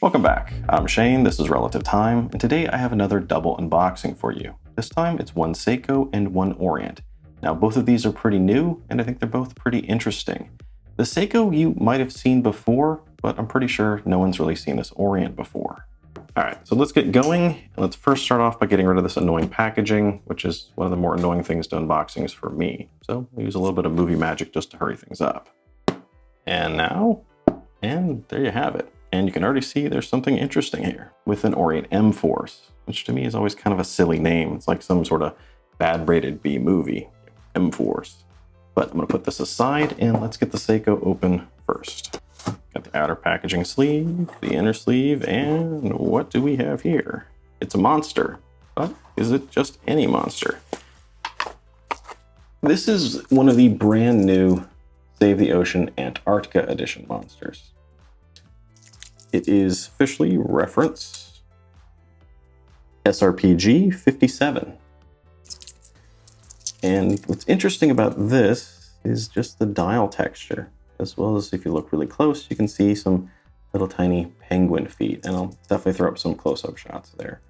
Welcome back. I'm Shane, this is Relative Time, and today I have another double unboxing for you. This time it's one Seiko and one Orient. Now both of these are pretty new, and I think they're both pretty interesting. The Seiko you might have seen before, but I'm pretty sure no one's really seen this Orient before. Alright, so let's get going. Let's first start off by getting rid of this annoying packaging, which is one of the more annoying things to unboxings for me. So we'll use a little bit of movie magic just to hurry things up. And there you have it. And you can already see there's something interesting here with an Orient M-Force, which to me is always kind of a silly name. It's like some sort of bad rated B movie, M-Force. But I'm gonna put this aside and let's get the Seiko open first. Got the outer packaging sleeve, the inner sleeve, and what do we have here? It's a monster, but is it just any monster? This is one of the brand new Save the Ocean Antarctica edition monsters. It is officially reference SRPG 57. And what's interesting about this is just the dial texture, as well as if you look really close, you can see some little tiny penguin feet, and I'll definitely throw up some close-up shots there.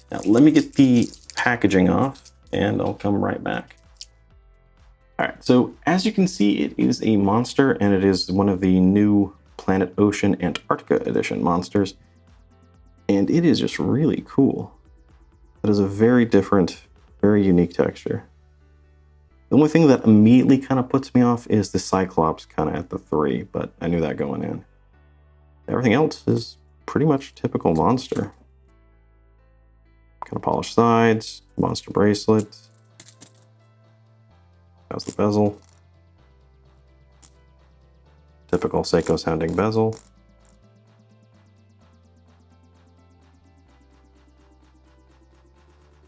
Now, let me get the packaging off, and I'll come right back. All right, so as you can see, it is a monster, and it is one of the new Planet Ocean Antarctica edition monsters, and it is just really cool. It is a very different, very unique texture. The only thing that immediately kind of puts me off is the Cyclops kind of at the 3, but I knew that going in. Everything else is pretty much typical monster. Kind of polished sides, monster bracelet. How's the bezel? Typical Seiko sounding bezel.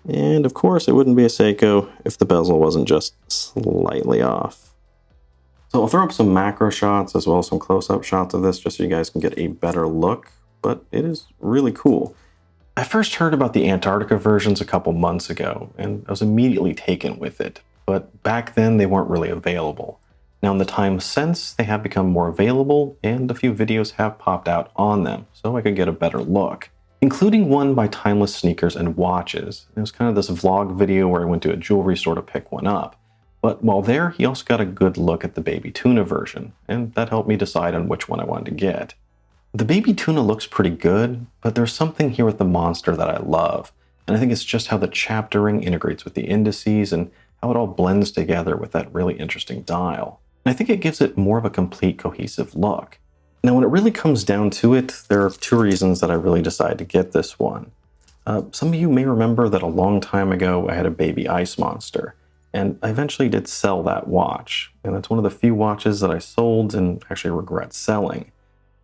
And of course it wouldn't be a Seiko if the bezel wasn't just slightly off. So I'll throw up some macro shots as well as some close-up shots of this just so you guys can get a better look, but it is really cool. I first heard about the Antarctica versions a couple months ago and I was immediately taken with it, but back then they weren't really available. Now in the time since, they have become more available and a few videos have popped out on them, so I could get a better look. Including one by Timeless Sneakers and Watches. It was kind of this vlog video where I went to a jewelry store to pick one up. But while there, he also got a good look at the Baby Tuna version, and that helped me decide on which one I wanted to get. The Baby Tuna looks pretty good, but there's something here with the monster that I love, and I think it's just how the chaptering integrates with the indices and how it all blends together with that really interesting dial. And I think it gives it more of a complete cohesive look. Now, when it really comes down to it, there are two reasons that I really decided to get this one. Some of you may remember that a long time ago I had a baby ice monster, and I eventually did sell that watch. And that's one of the few watches that I sold and actually regret selling.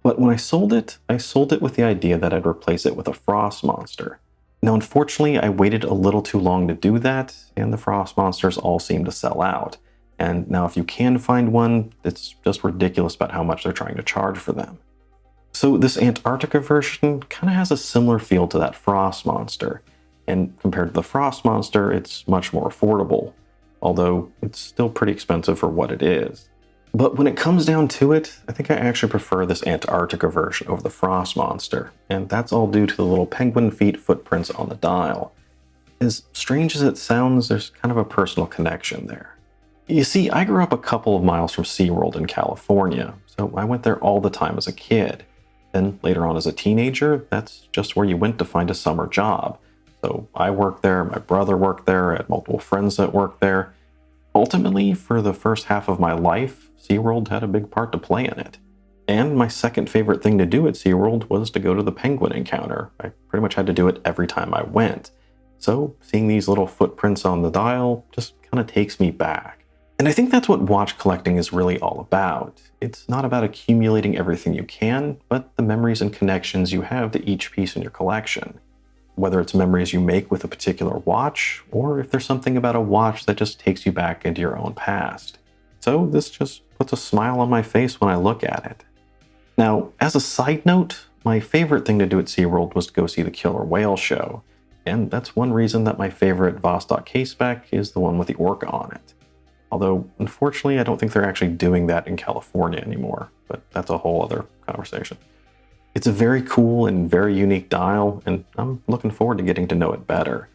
But when I sold it with the idea that I'd replace it with a frost monster. Now, unfortunately, I waited a little too long to do that, and the frost monsters all seemed to sell out. And now if you can find one, it's just ridiculous about how much they're trying to charge for them. So this Antarctica version kind of has a similar feel to that Frost monster. And compared to the Frost monster, it's much more affordable, although it's still pretty expensive for what it is. But when it comes down to it, I think I actually prefer this Antarctica version over the Frost monster. And that's all due to the little penguin feet footprints on the dial. As strange as it sounds, there's kind of a personal connection there. You see, I grew up a couple of miles from SeaWorld in California, so I went there all the time as a kid. Then later on as a teenager, that's just where you went to find a summer job. So I worked there, my brother worked there, I had multiple friends that worked there. Ultimately, for the first half of my life, SeaWorld had a big part to play in it. And my second favorite thing to do at SeaWorld was to go to the penguin encounter. I pretty much had to do it every time I went. So seeing these little footprints on the dial just kind of takes me back. And I think that's what watch collecting is really all about. It's not about accumulating everything you can, but the memories and connections you have to each piece in your collection. Whether it's memories you make with a particular watch, or if there's something about a watch that just takes you back into your own past. So this just puts a smile on my face when I look at it. Now, as a side note, my favorite thing to do at SeaWorld was to go see the killer whale show. And that's one reason that my favorite Vostok K-Spec is the one with the orca on it. Although, unfortunately, I don't think they're actually doing that in California anymore, but that's a whole other conversation. It's a very cool and very unique dial, and I'm looking forward to getting to know it better.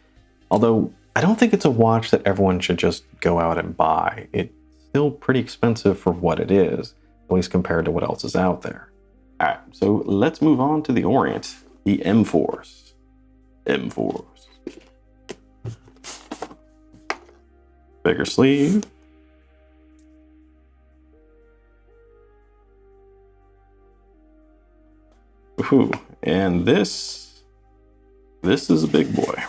Although, I don't think it's a watch that everyone should just go out and buy. It's still pretty expensive for what it is, at least compared to what else is out there. Alright, so let's move on to the Orient, the M-Force. M-Force. Bigger sleeve. Ooh, and this is a big boy.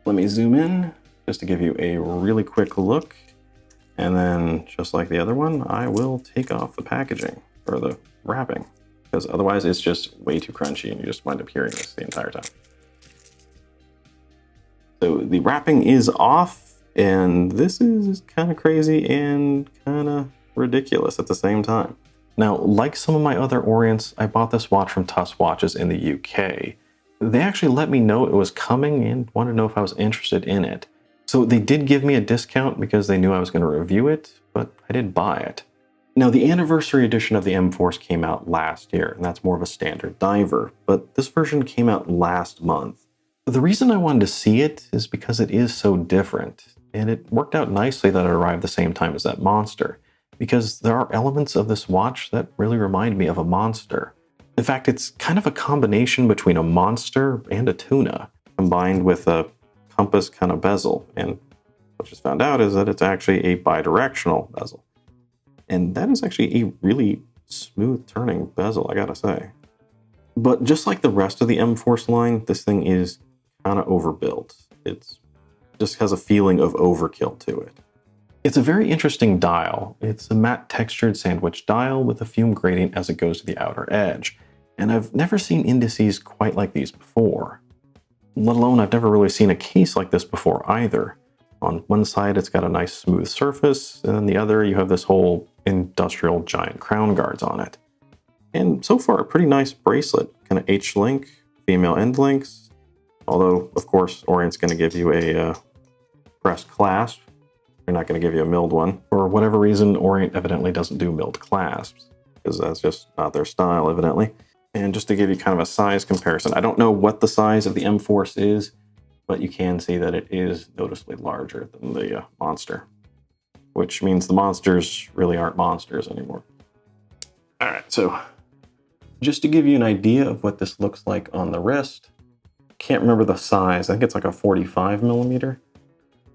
Let me zoom in just to give you a really quick look. And then just like the other one, I will take off the packaging or the wrapping, because otherwise it's just way too crunchy and you just wind up hearing this the entire time. So the wrapping is off, and this is kind of crazy and kind of ridiculous at the same time. Now, like some of my other Orients, I bought this watch from Tuss Watches in the UK. They actually let me know it was coming and wanted to know if I was interested in it. So they did give me a discount because they knew I was going to review it, but I did buy it. Now, the anniversary edition of the M-Force came out last year, and that's more of a standard diver, but this version came out last month. The reason I wanted to see it is because it is so different, and it worked out nicely that it arrived the same time as that monster, because there are elements of this watch that really remind me of a monster. In fact, it's kind of a combination between a monster and a tuna, combined with a compass kind of bezel, and what I just found out is that it's actually a bidirectional bezel. And that is actually a really smooth turning bezel, I gotta say. But just like the rest of the M-Force line, this thing is kind of overbuilt. It just has a feeling of overkill to it. It's a very interesting dial. It's a matte textured sandwich dial with a fume gradient as it goes to the outer edge. And I've never seen indices quite like these before. Let alone I've never really seen a case like this before either. On one side it's got a nice smooth surface, and then the other you have this whole industrial giant crown guards on it. And so far a pretty nice bracelet, kind of H-link, female end links. Although, of course, Orient's going to give you a pressed clasp. They're not going to give you a milled one. For whatever reason, Orient evidently doesn't do milled clasps, because that's just not their style, evidently. And just to give you kind of a size comparison, I don't know what the size of the M-Force is, but you can see that it is noticeably larger than the monster, which means the monsters really aren't monsters anymore. All right, so just to give you an idea of what this looks like on the wrist, can't remember the size. I think it's like a 45 millimeter.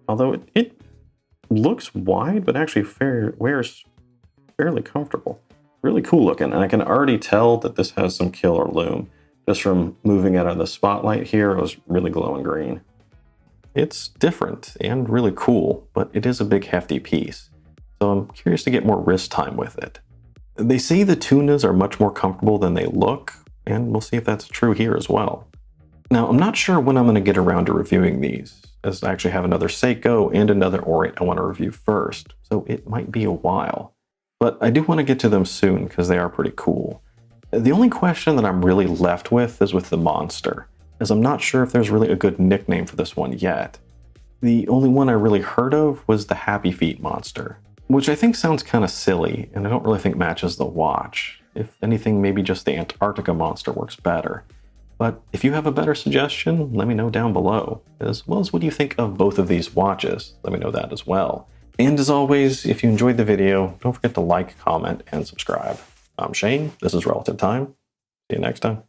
Although it looks wide, but actually wears fairly comfortable. Really cool looking, and I can already tell that this has some killer lume. Just from moving out of the spotlight here, it was really glowing green. It's different and really cool, but it is a big hefty piece. So I'm curious to get more wrist time with it. They say the Tunas are much more comfortable than they look, and we'll see if that's true here as well. Now, I'm not sure when I'm going to get around to reviewing these, as I actually have another Seiko and another Orient I want to review first, so it might be a while. But I do want to get to them soon because they are pretty cool. The only question that I'm really left with is with the monster, as I'm not sure if there's really a good nickname for this one yet. The only one I really heard of was the Happy Feet monster, which I think sounds kind of silly, and I don't really think matches the watch. If anything, maybe just the Antarctica monster works better. But if you have a better suggestion, let me know down below, as well as what you think of both of these watches. Let me know that as well. And as always, if you enjoyed the video, don't forget to like, comment, and subscribe. I'm Shane, this is Relative Time. See you next time.